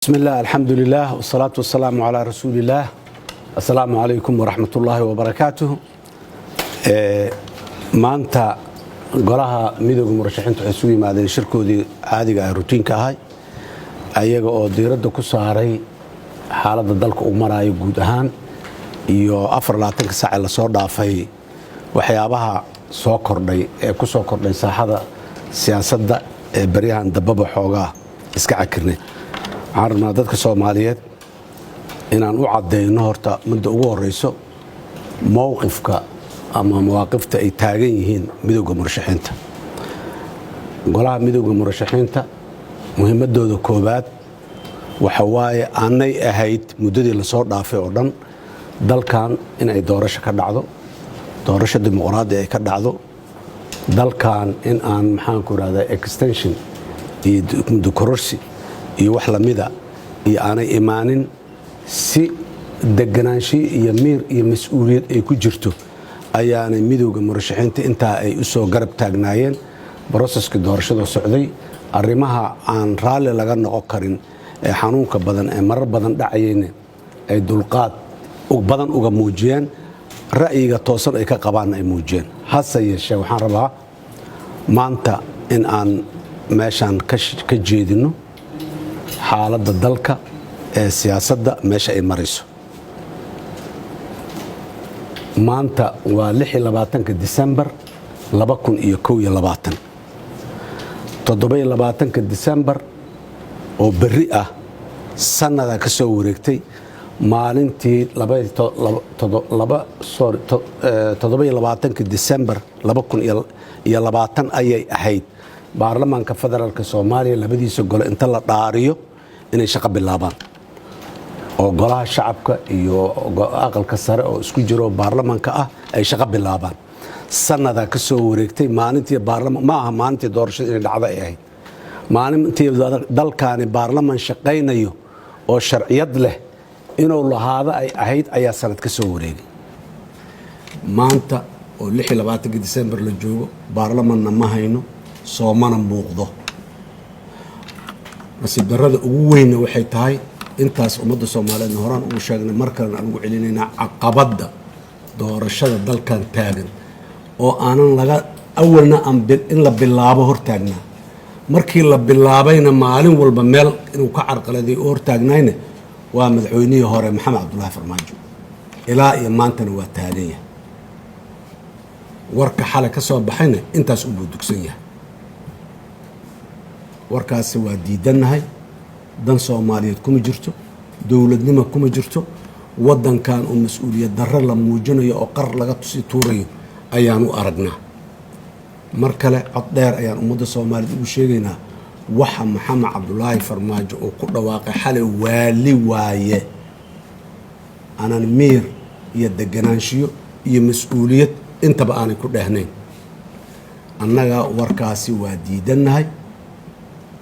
بسم الله الحمد لله والصلاة والسلام على رسول الله. السلام عليكم ورحمة الله وبركاته. maanta golaha midowga murashaxiinta waxay isugu yimaadeen shirkoodii caadiga ah routiinka ahay ayaga oo diiradda ku saaray xaaladda dalka uu marayo guud ahaan iyo 24 saac la soo dhaafay waxyaabaha soo kordhay ee ku soo kordhay saaxada siyaasadda ee bariyahan dababa xoogaa iska cakirnay. waxaan rabnaa dadka Soomaaliyeed inaan u cadeyno horta muddo ugu horeyso mowqifka ama mawaaqifta ay taagan yihiin midowga murashaxiinta. golaha midowga murashaxiinta muhiimadooda koobaad waxa waaye aanay ahayd muddadii la soo dhaafay oo dhan dalkan in ay doorasho ka dhacdo, doorasho dimuqraadi ay ka dhacdo, dalkan in aan maxaan ku raahdaa extension iyo dimuqraasi iyo wax lamida iyo aanay imaanin si deganaansho iyo miir iyo mas'uuliyad ay ku jirto ayaanay midowga murashaxiinta intaa ay u soo garab taagnaayeen broseska doorashada socday. arrimaha aan raalli laga noqon karin ee xanuunka badan ee marar badan dhacayeen ay dulqaad badan uga muujiyeen, ra'yiga toosan ay ka qabaan ay muujiyeen. hase yeeshee waxaan rabaa maanta in aan meeshaan ka jeedino xaaladda dalka ee siyaasadda meesha ay marayso. maanta waa 26 December 2021. 27 December oo berri ah sanada ka soo wareegtay maalintii 27 December 2020 ayay ahayd baarlamaanka federaalka Soomaaliya labadiisa gole inta la dhaariyo inay shaqo bilaabaan oo golaha shacabka iyo aqalka sare oo isku jiro baarlamaanka ah ay shaqo bilaabaan. sanada ka soo wareegtay maalintii baarlamaan ma aha maalintii doorashada inay dhacdo ay ahayd, maalintii dalkaani baarlamaan shaqaynayo oo sharciyad leh inuu lahaado ay ahayd ayaa sanad ka soo wareegay. maanta oo 26 December la joogo baarlamaanna ma hayno, soomana muuqdo. nasiib darrada ugu weyn waxay tahay intaas ummadda Soomaaliyeed horaan ugu sheegnay mar kalena aan ugu celinaynaa caqabadda doorashada dalkan taagan oo aanan laga awalna in la bilaabo hortaagnaa, markii la bilaabayna maalin walba meel inuu ka carqaladay oo hortaagnayna waa madaxweynihii hore Maxamed Cabdullaahi Farmaajo ilaa iyo maantana waa taagan yahay. warka xalay ka soo baxayna intaas uu dugsan yahay. warkaasi waa diidanahay, dan Soomaaliyeed kuma jirto, dowladnimo kuma jirto, wadankan oo mas'uuliyad darro la muujinayo oo qar laga tusi tuurayo ayaan u aragnaa. mar kale cod dheer ayaan ummadda Soomaaliyeed ugu sheegaynaa waxa Maxamed Cabdullaahi Farmaajo oo ku dhawaaqay xalay waali waaye aanan miir iyo deganaanshiyo iyo mas'uuliyad intaba aanay ku dhehnayn. annaga warkaasi waa diidanahay.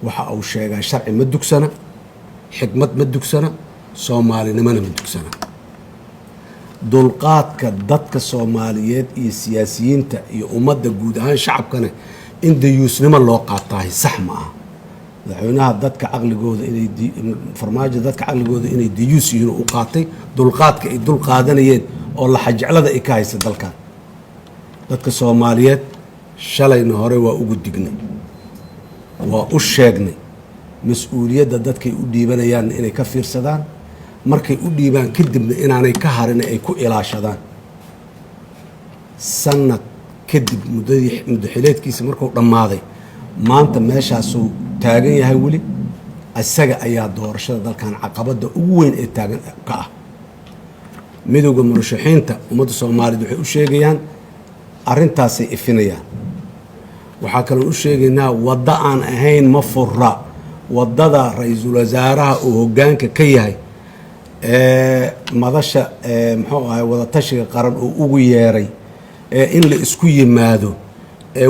waxa uu sheegay sharci ma dugsana, xikmad ma dugsana, Soomaalinimana ma dugsana. dulqaadka dadka Soomaaliyeed iyo siyaasiyiinta iyo ummadda guud ahaan shacabkana in dayuusnimo loo qaataahay sax ma aha. madaxweynaha dadka caqligooda inay Farmaajo dadka caqligooda inay dayuus yihiin u qaatay dulqaadka ay dul qaadanayeen oo la xajaclada ay ka haysa dalkan. dadka Soomaaliyeed shalayna hore waa ugu dignay, waa u sheegnay mas'uuliyadda dadkay u dhiibanayaan inay ka fiirsadaan, markay u dhiibaan kadibna inaanay ka harin ay ku ilaashadaan. sanad kadib muddo xileedkiisa markuu dhammaaday maanta meeshaasuu taagan yahay weli isaga ayaa doorashada dalkan caqabadda ugu weyn ee taagan ka ah. midowga murashaxiinta ummadda Soomaaliyeed waxay u sheegayaan arrintaasay ifinayaan. waxaa kaloo u sheegaynaa waddo aan ahayn ma furra waddada ra'iisul wasaaraha uu hoggaanka ka yahay ee madasha muxuu ahay wada tashiga qaran uu ugu yeeray in la isku yimaado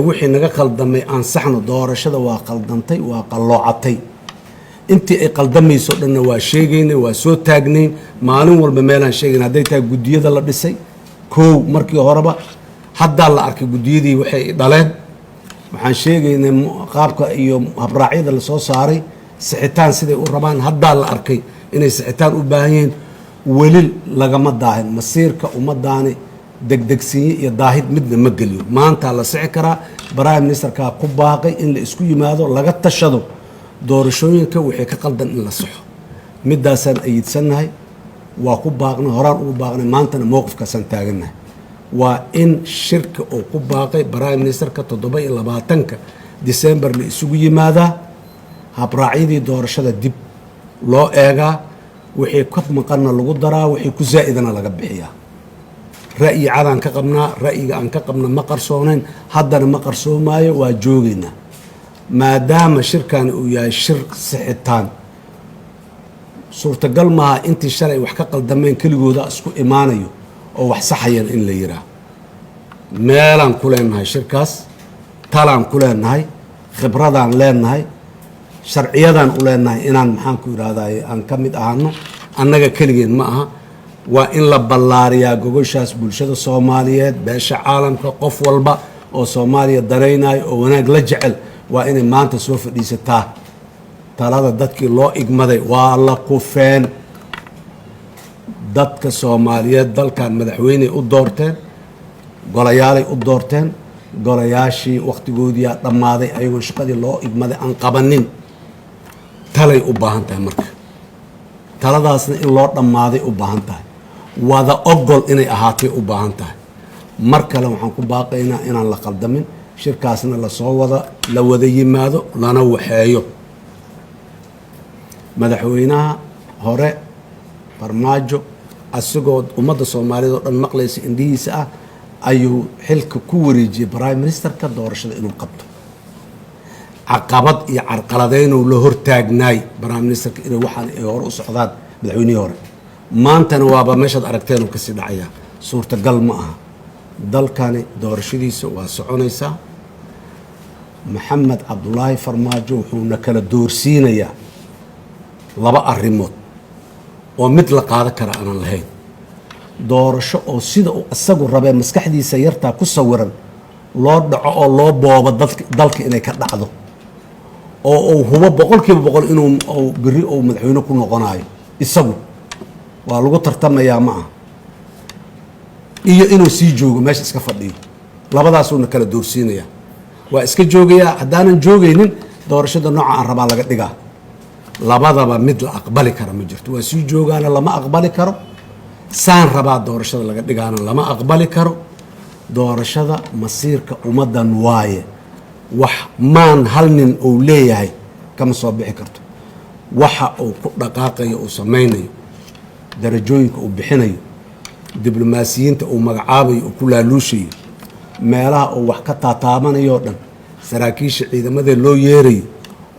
wixii naga qaldamay aan saxno. doorashada waa qaldantay, waa qalloocatay. intii ay qaldamayso dhanna waa sheegaynay, waa soo taagnayn, maalin walba meelaan sheegayn. hadday tahay guddiyada la dhisay koow markii horeba haddaa la arkay guddiyadii waxay dhaleen. waxaan sheegaynay qaabka iyo habraacyada la soo saaray sixitaan siday u rabaan haddaa la arkay inay sixitaan u baahan yihiin weli lagama daahin masiirka ummadaani degdegsiinye iyo daahid midna ma geliyo maantaa la sixi karaa prime ministerkaa ku baaqay in la isku yimaado laga tashado doorashooyinka wixii ka qaldan in la saxo midaasaan ayidsannahay waa ku baaqnay horaan ugu baaqnay maantana mowqifkaasaan taagannahay waa in shirka uu ku baaqay prime ministerka 27 December la isugu yimaadaa habraacyadii doorashada dib loo eegaa wixii ka maqanna lagu daraa wixii ku zaa'idana laga bixiyaa ra'yi cadaan ka qabnaa ra'yiga aan ka qabna ma qarsoonayn haddana ma qarsoomaayo waa joogaynaa maadaama shirkani uu yahay shir sixitaan suurtagal maaha intii shalay wax ka qaldameen keligooda isku imaanayo oo wax saxayan in la yiraa meelaan ku leenahay shirkaas talaan ku leenahay khibradaan leenahay sharciyadaan u leenahay inaan maxaan ku yidhaahdaye aan ka mid ahano annaga keligeen ma aha waa in la ballaariyaa gogoshaas bulshada soomaaliyeed beesha caalamka qof walba oo soomaaliya danaynayo oo wanaag la jecel waa inay maanta soo fadhiisataa talada dadkii loo igmaday waa la kufeen dadka soomaaliyeed dalkan madaxweyney u doorteen golayaalay u doorteen golayaashii wakhtigoodiyaa dhammaaday ayagoo shaqadii loo igmaday aan qabanin talay u baahan tahay marka taladaasna in loo dhammaaday u baahan tahay wada ogol inay ahaatay u baahan tahay mar kale waxaan ku baaqaynaa inaan la qaldamin shirkaasna la wada yimaado lana waxeeyo madaxweynaha hore farmaajo asagoo ummadda soomaaliyeed oo dhan maqlaysa indhihiisa ah ayuu xilka ku wareejiyey prime ministerka doorashada inuu qabto caqabad iyo carqaladeynuu la hortaagnaay prime ministerka inay waxaan ay hore u socdaan madaxweynihii hore maantana waaba meeshaad aragteen uu kasii dhacayaa suurtagal ma aha dalkani doorashadiisa waa soconaysaa maxamed cabdulaahi farmaajo wuxuuna kala doorsiinayaa laba arrimood oo mid la qaadan kara aanan lahayn doorasho oo sida uu isagu rabee maskaxdiisa yartaa ku sawiran loo dhaco oo loo boobo dalka inay ka dhacdo oo uu hubo 100% inuu biri uu madaxweyne ku noqonayo isagu waa lagu tartamayaa ma aha iyo inuu sii joogo meesha iska fadhiyo labadaasuuna kala doorsiinayaa waa iska joogayaa haddaanan joogaynin doorashada nooca aan rabaa laga dhigaa labadaba mid la aqbali kara ma jirto waa sii joogaana lama aqbali karo saan rabaa doorashada laga dhigaana lama aqbali karo doorashada masiirka ummaddan waaye wax maan hal nin uu leeyahay kama soo bixi karto waxa uu ku dhaqaaqayo uu samaynayo darajooyinka uu bixinayo diblomaasiyiinta uu magacaabayo uu ku laaluushayo meelaha uu wax ka taataabanayo dhan saraakiisha ciidamada loo yeerayo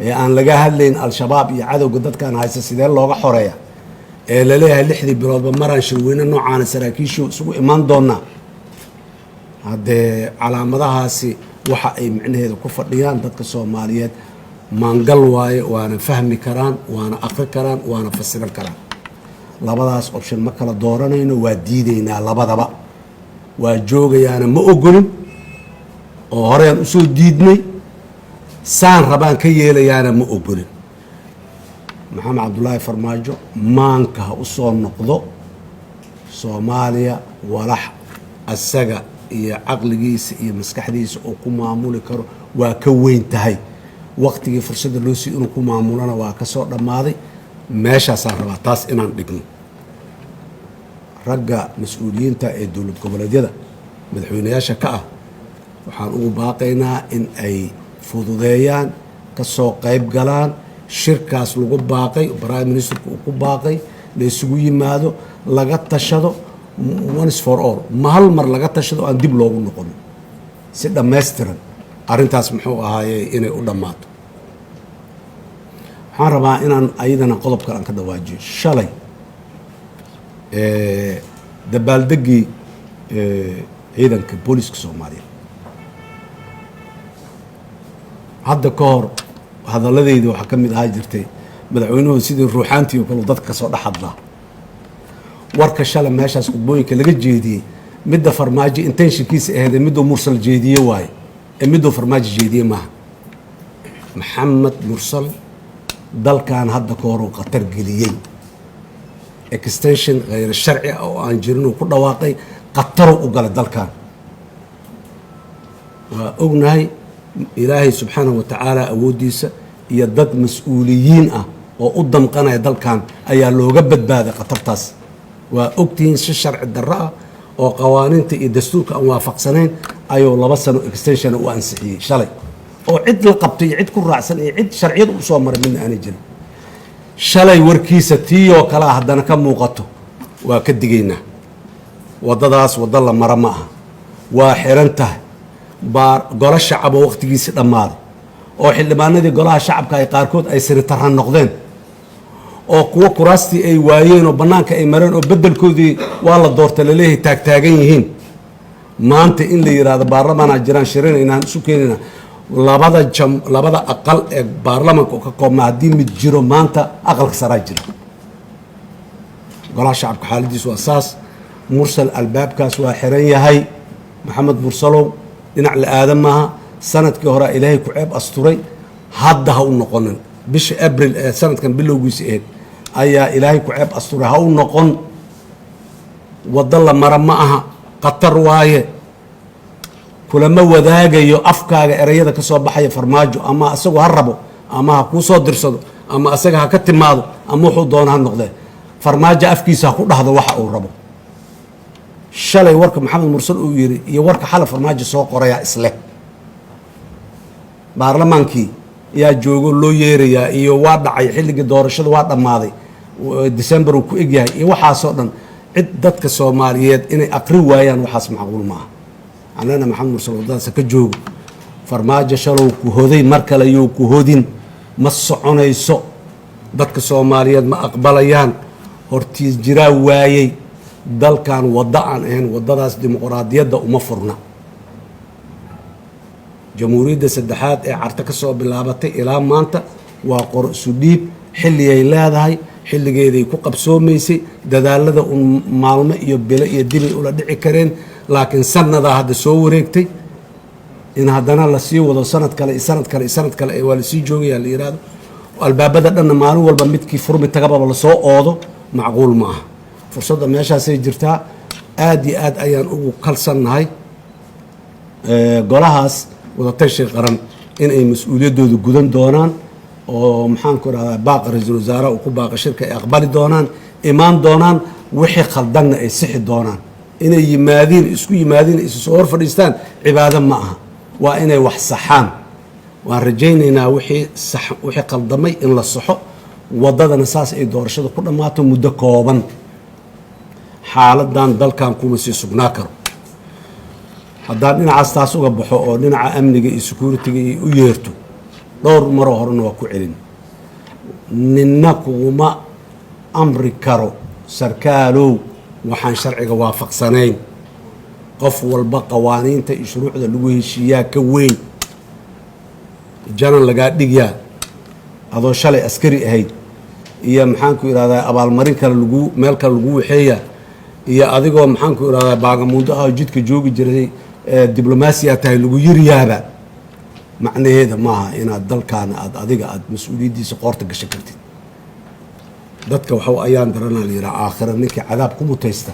ee aan laga hadlayn al-shabaab iyo cadowga dadkan haysta sidee looga xoreeya ee la leeyahay 6 biloodba maraan shirweyne noocaana saraakiishu isugu imaan doonaa haddee calaamadahaasi waxa ay micnaheeda ku fadhiyaan dadka soomaaliyeed maangal waaye waana fahmi karaan waana aqri karaan waana fasiran karaan labadaas option ma kala dooranayno waa diidaynaa labadaba waa joogayaana ma ogolin oo horeyaan usoo diidnay saan rabaan ka yeelayaana ma ogolin maxamed cabdulaahi farmaajo maanka ha u soo noqdo soomaaliya walax asaga iyo caqligiisa iyo maskaxdiisa oo ku maamuli karo waa ka weyn tahay waqtigii fursadda loo sii inuu ku maamulana waa ka soo dhammaaday meeshaasaan rabaa taas inaan dhigno ragga mas-uuliyiinta ee dowlad goboleedyada madaxweynayaasha ka ah waxaan ugu baaqaynaa in ay fududeeyaan ka soo qayb galaan shirkaas lagu baaqay prime ministerku uu ku baaqay la isugu yimaado laga tashado once for all ma hal mar laga tashado aan dib loogu noqon si dhammaystiran arrintaas muxuu ahaayey inay u dhammaato waxaan rabaa inaan ayadana qodob kale aan ka dawaajiyo shalay dabaaldegii ciidanka booliska soomaaliya hadda ka hor hadaladeyda waxaa ka mid ahaa jirtay madaxweynuhu sidii ruuxaantii oo kale dadka kasoo dhex hadlaa warka shalay meeshaas khudbooyinka laga jeediyey midda farmaajo intentionkiisa ahayd ee miduu mursal jeediye waaye ee miduu farmaajo jeediye maaha maxamed mursal dalkan hadda ka hor uu khatar geliyey extension غayr sharci ah oo aan jirin uu ku dhawaaqay khatar u galay dalkan waa ognahay ilaahay subxaanahu wa tacaala awooddiisa iyo dad mas-uuliyiin ah oo u damqanaya dalkan ayaa looga badbaaday khatartaas waa ogtihiin si sharci darro ah oo qawaaniinta iyo dastuurka aan waafaqsanayn ayuu 2 sano extension u ansixiyey shalay oo cid la qabtay iyo cid ku raacsan iyo cid sharciyada u soo maray midna aanay jirin shalay warkiisa tiiyoo kale haddana ka muuqato waa ka digaynaa waddadaas waddo la mara ma aha waa xiran tahay golo shacab oo wakhtigiisii dhammaaday oo xildhibaanadii golaha shacabka ay qaarkood ay siritarran noqdeen oo kuwo kuraastii ay waayeen oo bannaanka ay mareen oo beddelkoodii waa la doorta laleeyahay taagtaagan yihiin maanta in la yidhaahdo baarlamaanaa jiraan shirinaynaan isu keenayna labada aqal ee baarlamaanka oo ka koobnaa haddii mid jiro maanta aqalka saraa jira golaha shacabka xaaladiisu waa saas mursal albaabkaas waa xiran yahay maxamed mursalow dhinac la aadan maaha sanadkii hore ilaahay ku ceeb asturay hadda ha u noqonin bisha abril ee sanadkan bilowgiisa ahayd ayaa ilaahay ku ceeb asturay ha u noqon waddo la mara ma aha khatar waaye kulama wadaagayo afkaaga erayada ka soo baxaya farmaajo ama asagu ha rabo ama ha kuu soo dirsado ama asaga ha ka timaado ama wuxuu doona ha noqdee farmaajo afkiisa ha ku dhahdo waxa uu rabo shalay warka maxamed mursal uu yidhi iyo warka xala farmaajo soo qorayaa isleh baarlamaankii yaa joogo loo yeerayaa iyo waa dhacay xilligii doorashada waa dhammaaday december uu ku egyahay iyo waxaasoo dhan cid dadka soomaaliyeed inay aqri waayaan waxaas macquul maaha anana maxamed mursal waddadaasa ka joogo farmaajo shalow ku hoday mar kale you ku hodin ma soconayso dadka soomaaliyeed ma aqbalayaan hortiis jiraa waayey dalkan waddo aan ahayn waddadaas dimuqraadiyadda uma furna jamhuuriyadda saddexaad ee carta ka soo bilaabatay ilaa maanta waa qor isu dhiib xilligay leedahay xilligeeday ku qabsoomaysay dadaalada un maalmo iyo bilo iyo dibay ula dhici kareen laakiin sannadaa hadda soo wareegtay in haddana lasii wado sanad kale iyo sanad kale iyo sanad kale waa lasii joogayaa la yidhaahdo albaabada dhanna maalin walba midkii furmi tagababa lasoo oodo macquul ma aha fursadda meeshaasay jirtaa aad iyo aad ayaan ugu kalsannahay golahaas wadatashay qaran inay mas-uuliyaddooda gudan doonaan oo maxaanku idhahdaa baaqa ra-iisul wasaaraha uu ku baaqa shirka ay aqbali doonaan imaan doonaan wixii khaldanna ay sixi doonaan inay isku yimaadiin isu soo hor fadhiistaan cibaado ma aha waa inay wax saxaan waan rajaynaynaa wixii khaldamay in la saxo waddadana saas ay doorashada ku dhammaato muddo kooban xaaladan dalkan kuma sii sugnaa karo haddaan dhinacaas taas uga baxo oo dhinaca amniga iyo security-ga iyo u yeerto dhowr maroo horena waa ku celin ninna kuguma amri karo sarkaalow waxaan sharciga waafaqsanayn qof walba qawaaniinta iyo shuruucda lagu heshiiyaa ka weyn janan lagaa dhigyaa adoo shalay askari ahayd iyo maxaanku idhahdaa abaalmarin kale meel kale lagu waxeeyaa iyo adigoo maxaanku idhahdaa baagamuundo ah oo jidka joogi jiray diblomaasiya tahay lagu yiriyaaba macnaheeda maaha inaad dalkaana adiga aad mas-uuliyaddiisa qoorta gashan kartid dadka waxa ayaan daranaa la yidhaha aakhira ninkii cadaab ku mutaysta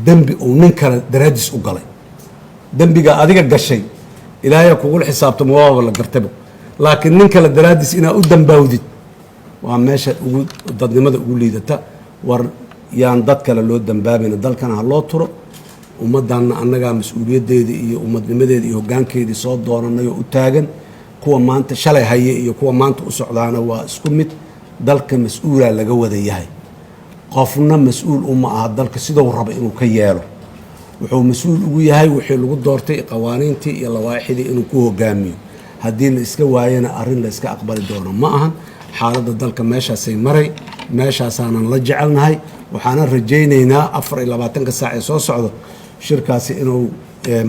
dembi uu nin kale daraaddiis u galay dembiga adiga gashay ilaahay kugula xisaabtamo waaba la gartaba laakiin nin kale daraaddiis inaad u dambaawdid waa meesha dadnimada ugu liidata war yaan dad kale loo dambaabayna dalkana ha loo turo ummaddanna annagaa mas-uuliyaddeeda iyo ummadnimadeeda iyo hoggaankeedii soo doonanay oo u taagan kuwa maanta shalay haye iyo kuwa maanta u socdaana waa isku mid dalka mas-uulaa laga wada yahay qofna mas-uul uma aha dalka sidou raba inuu ka yeelo wuxuu mas-uul ugu yahay wixii lagu doortay qawaaniintii iyo lawaaixidii inuu ku hogaamiyo haddii la iska waayana arrin la iska aqbali doono ma ahan xaaladda dalka meeshaasay maray meeshaasaanan la jecelnahay waxaanan rajaynaynaa 24 saac ee soo socdo shirkaasi inuu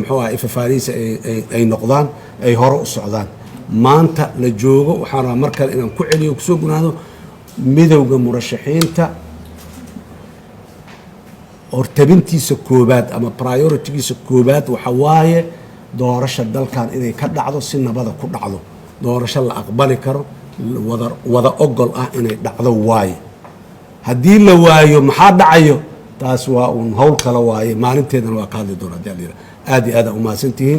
muxuu aha ifafaarihiisa ay noqdaan ay hore u socdaan maanta la joogo waxaan rabaa mar kale inaan ku celiyo kusoo gunaado midowda murashaxiinta hortabintiisa koobaad ama prioritigiisa koobaad waxa waaye doorasha dalkan inay ka dhacdo si nabada ku dhacdo doorasho la aqbali karo wada ogol ah inay dhacdo waaye haddii la waayo maxaa dhacayo taas waa uun hawl kala waaye maalinteedana waa ka hadli doona hadii la yidhaha aad iyo aad aa umahadsantihiin